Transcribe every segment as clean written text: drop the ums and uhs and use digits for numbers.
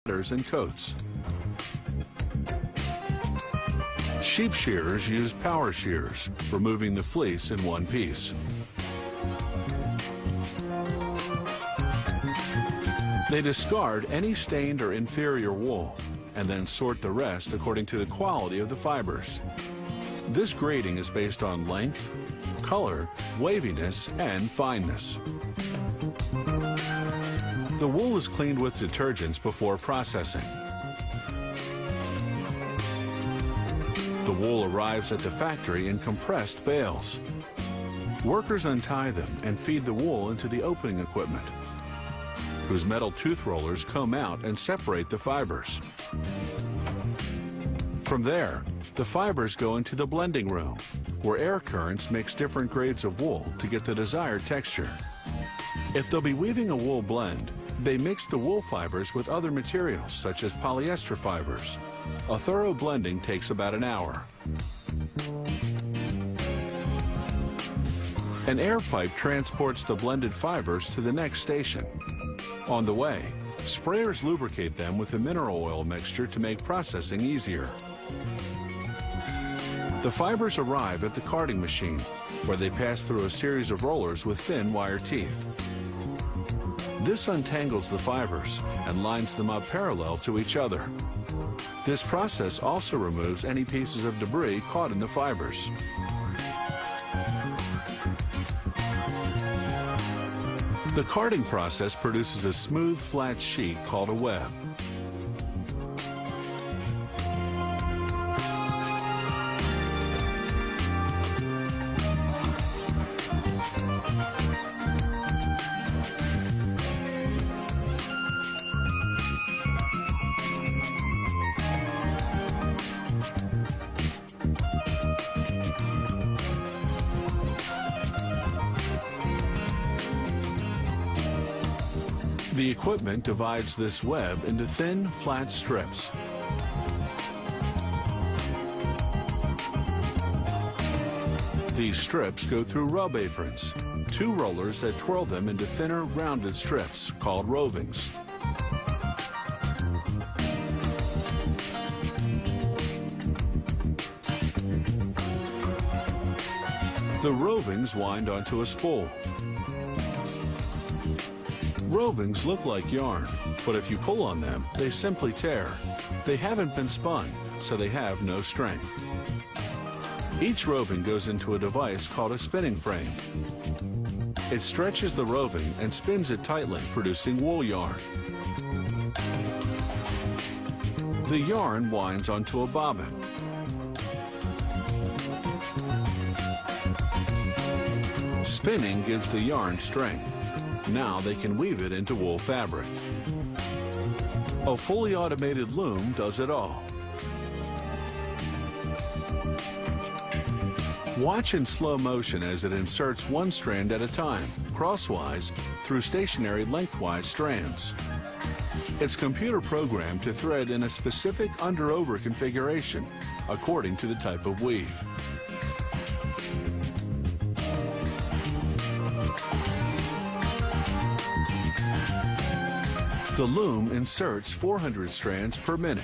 and coats. Sheep shearers use power shears, removing the fleece in one piece. They discard any stained or inferior wool and then sort the rest according to the quality of the fibers. This grading is based on length, color, waviness, and fineness. The wool is cleaned with detergents before processing. The wool arrives at the factory in compressed bales. Workers untie them and feed the wool into the opening equipment, whose metal tooth rollers comb out and separate the fibers. From there, the fibers go into the blending room, where air currents mix different grades of wool to get the desired texture. If they'll be weaving a wool blend, they mix the wool fibers with other materials, such as polyester fibers. A thorough blending takes about an hour. An air pipe transports the blended fibers to the next station. On the way, sprayers lubricate them with a mineral oil mixture to make processing easier. The fibers arrive at the carding machine, where they pass through a series of rollers with thin wire teeth. This untangles the fibers and lines them up parallel to each other. This process also removes any pieces of debris caught in the fibers. The carding process produces a smooth, flat sheet called a web. The equipment divides this web into thin, flat strips. These strips go through rub aprons, two rollers that twirl them into thinner, rounded strips called rovings. The rovings wind onto a spool. Rovings look like yarn, but if you pull on them, they simply tear. They haven't been spun, so they have no strength. Each roving goes into a device called a spinning frame. It stretches the roving and spins it tightly, producing wool yarn. The yarn winds onto a bobbin. Spinning gives the yarn strength. Now they can weave it into wool fabric. A fully automated loom does it all. Watch in slow motion as it inserts one strand at a time, crosswise, through stationary lengthwise strands. It's computer programmed to thread in a specific under-over configuration, according to the type of weave. The loom inserts 400 strands per minute.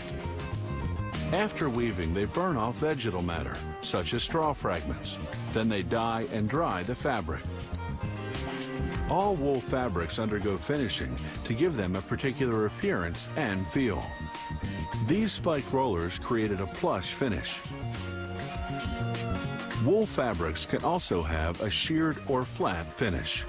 After weaving, they burn off vegetal matter, such as straw fragments. Then they dye and dry the fabric. All wool fabrics undergo finishing to give them a particular appearance and feel. These spiked rollers created a plush finish. Wool fabrics can also have a sheared or flat finish.